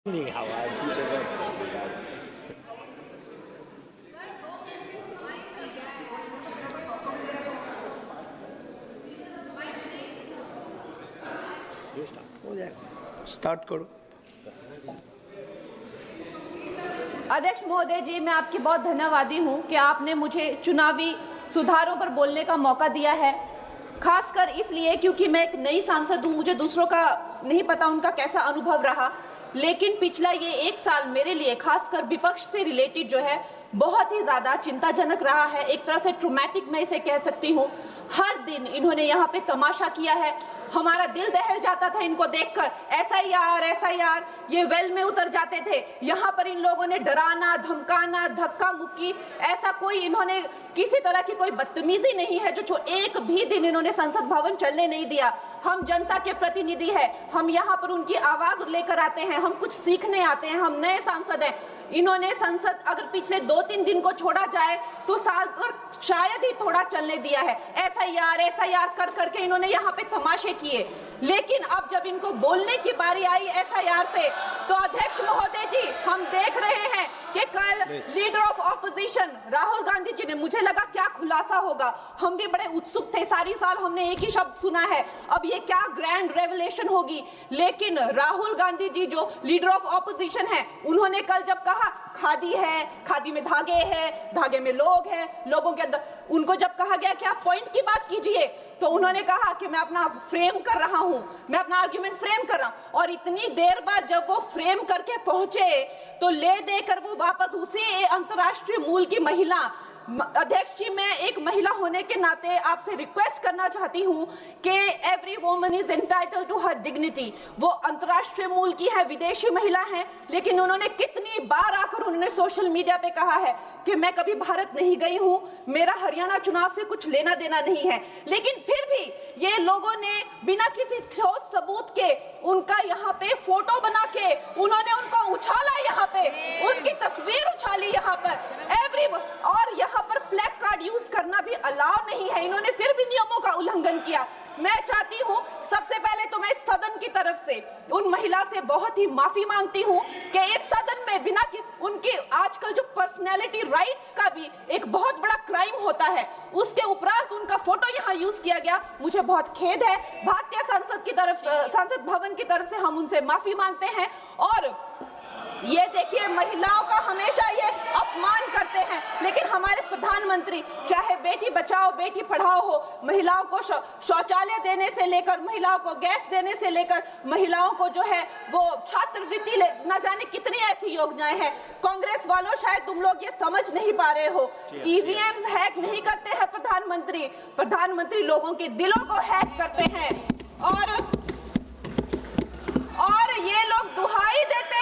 你好啊，这个हो जाएगा, स्टार्ट करो। अध्यक्ष महोदय जी, मैं आपकी बहुत धन्यवादी हूं कि आपने मुझे चुनावी सुधारों पर बोलने का मौका दिया है, खासकर इसलिए क्योंकि मैं एक नई सांसद हूं, मुझे दूसरों का नहीं पता उनका कैसा अनुभव रहा, लेकिन पिछला ये एक साल मेरे लिए खासकर विपक्ष से रिलेटेड जो है बहुत ही ज्यादा चिंताजनक रहा है। एक तरह से ट्रॉमेटिक मैं इसे कह सकती हूँ। हर दिन इन्होंने यहाँ पे तमाशा किया है, हमारा दिल दहल जाता था इनको देखकर। एसआईआर ये वेल में उतर जाते थे। यहाँ पर इन लोगों ने डराना, धमकाना, धक्का मुक्की, ऐसा कोई इन्होंने किसी तरह की कोई बदतमीजी नहीं है जो एक भी दिन इन्होंने संसद भवन चलने नहीं दिया। हम जनता के प्रतिनिधि हैं, हम यहाँ पर उनकी आवाज लेकर आते हैं, हम कुछ सीखने आते हैं, हम नए सांसद हैं। इन्होंने संसद अगर पिछले 2-3 दिन को छोड़ा जाए तो साल भर शायद ही थोड़ा चलने दिया है। एसआईआर कर करके इन्होंने यहाँ पे तमाशे किए, लेकिन अब जब इनको बोलने की बारी आई एसआईआर पे, तो अध्यक्ष महोदय जी हम देख रहे हैं कि कल leader of opposition Rahul Gandhi ji ने, मुझे लगा क्या खुलासा होगा, हम भी बड़े उत्सुक थे, सारी साल हमने एक ही शब्द सुना है, अब ये क्या ग्रैंड रेवलेशन होगी। लेकिन राहुल गांधी जी जो लीडर ऑफ ऑपोजिशन है, उन्होंने कल जब कहा खादी है, खादी में धागे हैं, धागे में लोग हैं, लोगों के अंदर, उनको जब कहा गया कि आप पॉइंट की बात कीजिए, तो उन्होंने कहा कि मैं अपना फ्रेम कर रहा हूं, मैं अपना आर्गुमेंट फ्रेम कर रहा हूं। और इतनी देर बाद जब वो फ्रेम करके पहुंचे तो ले देकर वो वापस उसी अंतर्राष्ट्रीय मूल की महिला, अध्यक्ष जी मैं एक महिला होने के नाते आपसे रिक्वेस्ट करना चाहती हूं कि every woman is entitled to her dignity. वो अंतर्राष्ट्रीय मूल की है, विदेशी महिला है, लेकिन उन्होंने कितनी बार आकर उन्होंने सोशल मीडिया पे कहा है कि मैं कभी भारत नहीं गई हूं, मेरा हरियाणा चुनाव से कुछ लेना देना नहीं है। लेकिन फिर भी ये लोगों ने बिना किसी ठोस सबूत के उनका यहाँ पे फोटो बना के उन्होंने उनको उछाला, यहाँ पे उनकी तस्वीर उछाली यहाँ पर और यहाँ पर प्लेक कार्ड यूज करना भी अलाउ नहीं है। इन्होंने फिर भी नियमों का उल्लंघन किया। मैं चाहती हूँ सबसे पहले तो मैं इस सदन की तरफ से उन महिला से बहुत ही माफी मांगती हूँ कि इस सदन में बिना कि उनकी आजकल जो पर्सनैलिटी राइट्स का भी एक बहुत बड़ा क्राइम होता है, उसके उपरांत उनका फोटो यहाँ यूज किया गया, मुझे बहुत खेद है। भारतीय संसद की तरफ, संसद भवन की तरफ से हम उनसे माफी मांगते हैं। और ये देखिए महिलाओं का हमेशा ये अपमान करते हैं, लेकिन हमारे प्रधानमंत्री चाहे बेटी बचाओ बेटी पढ़ाओ हो, महिलाओं को शौचालय देने से लेकर, महिलाओं को गैस देने से लेकर, महिलाओं को जो है वो छात्रवृत्ति, न जाने कितनी ऐसी योजनाएं हैं। कांग्रेस वालों शायद तुम लोग ये समझ नहीं पा रहे हो, ईवीएम्स हैक नहीं करते हैं प्रधानमंत्री लोगों के दिलों को हैक करते हैं। और ये लोग दुहाई देते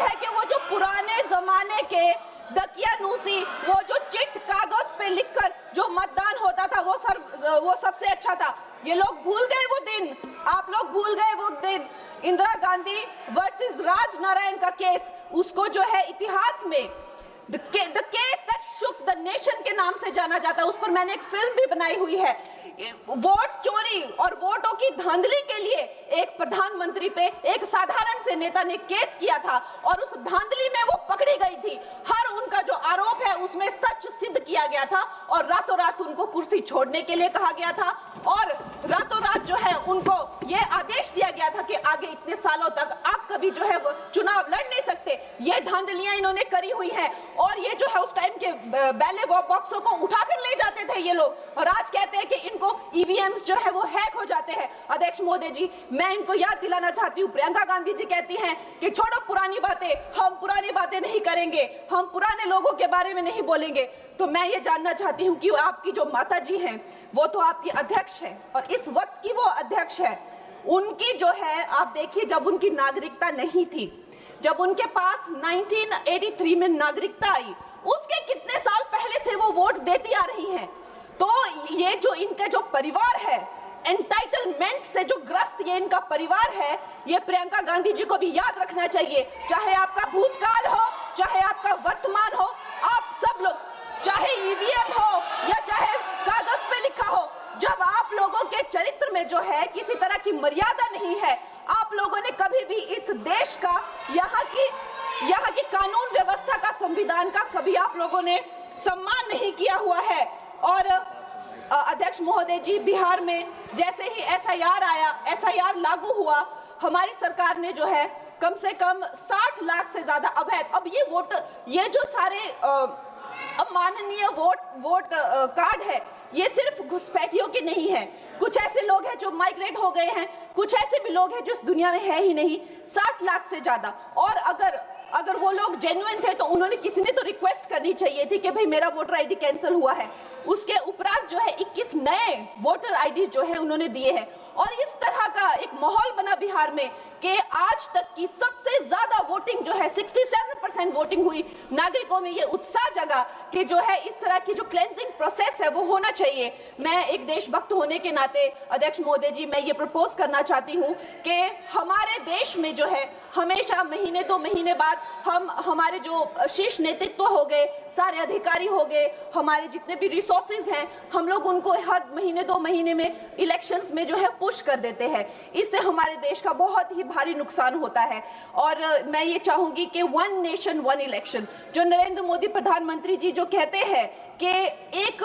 हैं कि वो जो पुराने जमाने के दकियानूसी, वो जो चिट कागज पे लिखकर जो मतदान होता था वो सबसे अच्छा था। ये लोग भूल गए वो दिन, आप लोग भूल गए वो दिन। इंदिरा गांधी वर्सेस राजनारायण का केस, उसको जो है इतिहास में The case that shook the nation के नाम से जाना जाता है। उस पर मैंने एक फिल्म भी बनाई हुई है। वोट चोरी और वोटों की धांधली के लिए एक प्रधानमंत्री पे एक साधारण से नेता ने केस किया था और उस धांधली में वो पकड़ी गई थी। हर उनका जो आरोप है उसमें सच सिद्ध किया गया था और रातों रात उनको कुर्सी छोड़ने के लिए कहा गया था और रातों रात जो है उनको ये आदेश दिया गया था कि आगे इतने सालों तक आप कभी जो है वो चुनाव लड़ नहीं सकते। ये धांधलियां इन्होंने करी हुई हैं और ये जो है उस टाइम के बैलेट बॉक्सों को उठाकर ले जाते थे ये लोग, और आज कहते हैं कि इनको ईवीएम्स जो है वो हैक हो जाते हैं। अध्यक्ष महोदय जी मैं इनको याद दिलाना चाहती हूँ, प्रियंका गांधी जी कहती हैं कि छोड़ो पुरानी बातें, हम पुरानी बातें नहीं करेंगे, हम पुराने लोगों के बारे में नहीं बोलेंगे। तो मैं ये जानना चाहती हूँ कि आपकी जो माता जी हैं वो तो आपकी अध्यक्ष है और इस वक्त की वो अध्यक्ष है, उनकी जो है आप देखिए जब उनकी नागरिकता नहीं थी, जब उनके पास 1983 में नागरिकता आई, उसके कितने साल पहले से वो वोट देती आ रही हैं। तो ये जो इनका जो परिवार है, एंटाइटलमेंट से जो ग्रस्त ये इनका परिवार है, ये प्रियंका गांधी जी को भी याद रखना चाहिए। चाहे आपका भूतकाल हो, चाहे आपका वर्तमान हो, आप सब लोग, चाहे ईवीएम हो या चाहे कागज पे लिखा हो, जब आप लोगों के चरित्र में जो है किसी तरह की मर्यादा नहीं है। आप लोगों ने कभी भी इस देश का, यहाँ की कानून व्यवस्था का, संविधान का कभी आप लोगों ने सम्मान नहीं किया हुआ है। और अध्यक्ष महोदय जी, बिहार में जैसे ही एसआईआर आया, एसआईआर लागू हुआ, हमारी सरकार ने जो है कम से कम 60 लाख से ज्यादा अवैध, अब ये जो सारे अमाननीय वोट कार्ड है, ये सिर्फ घुसपैठियों के नहीं है। कुछ ऐसे लोग हैं जो माइग्रेट हो गए हैं, कुछ ऐसे भी लोग हैं जो इस दुनिया में है ही नहीं। 60 लाख से ज्यादा। और अगर वो लोग जेन्युइन थे तो उन्होंने, किसी ने तो रिक्वेस्ट करनी चाहिए थी कि भाई मेरा वोटर आईडी कैंसिल हुआ है। उसके उपरांत जो है 21 नए वोटर आईडी जो है उन्होंने दिए हैं। और इस तरह का एक माहौल बना बिहार में कि आज तक की सबसे ज्यादा वोटिंग जो है 67% वोटिंग हुई। नागरिकों में ये उत्साह जगा कि जो है इस तरह की जो क्लेंजिंग प्रोसेस है वो होना चाहिए। मैं एक देशभक्त होने के नाते अध्यक्ष महोदय जी, मैं ये प्रपोज करना चाहती हूँ कि हमारे देश में जो है हमेशा महीने 2 महीने बाद हमारे जो शीर्ष नेतृत्व हो गए, सारे अधिकारी हो गए, हमारे जितने भी रिसोर्सेज हैं, हम लोग उनको हर महीने 2 महीने में इलेक्शंस में जो है पुश कर देते हैं। इससे हमारे देश का बहुत ही भारी नुकसान होता है। और मैं ये चाहूंगी कि 1 नेशन 1 इलेक्शन, जो नरेंद्र मोदी प्रधानमंत्री जी जो कहते हैं कि एक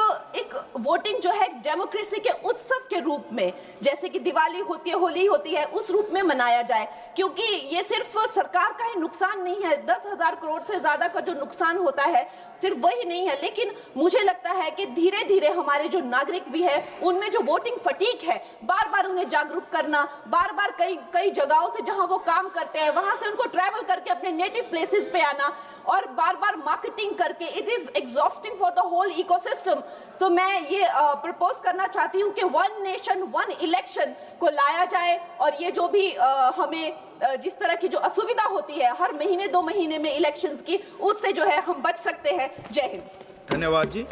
वोटिंग जो है डेमोक्रेसी के उत्सव के रूप में, जैसे कि दिवाली होती है, होली होती है, उस रूप में मनाया जाए। क्योंकि ये सिर्फ सरकार का ही नुकसान नहीं है, 10,000 करोड़ से ज्यादा का जो नुकसान होता है सिर्फ वही नहीं है, लेकिन मुझे लगता है कि धीरे धीरे हमारे जो नागरिक भी है उनमें जो वोटिंग फटीक है, बार बार उन्हें जागरूक करना, बार बार कई जगहों से जहां वो काम करते हैं वहां से उनको ट्रैवल करके अपने नेटिव प्लेसेस पे आना और बार बार मार्केटिंग करके, it is exhausting for the whole ecosystem. तो मैं ये प्रपोज करना चाहती हूँ कि 1 नेशन 1 इलेक्शन को लाया जाए। और ये जो भी हमें जिस तरह की जो असुविधा होती है हर महीने 2 महीने में इलेक्शंस की, उससे जो है हम बच सकते हैं। जय हिंद। धन्यवाद जी।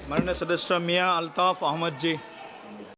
माननीय सदस्य मियां अल्ताफ अहमद जी।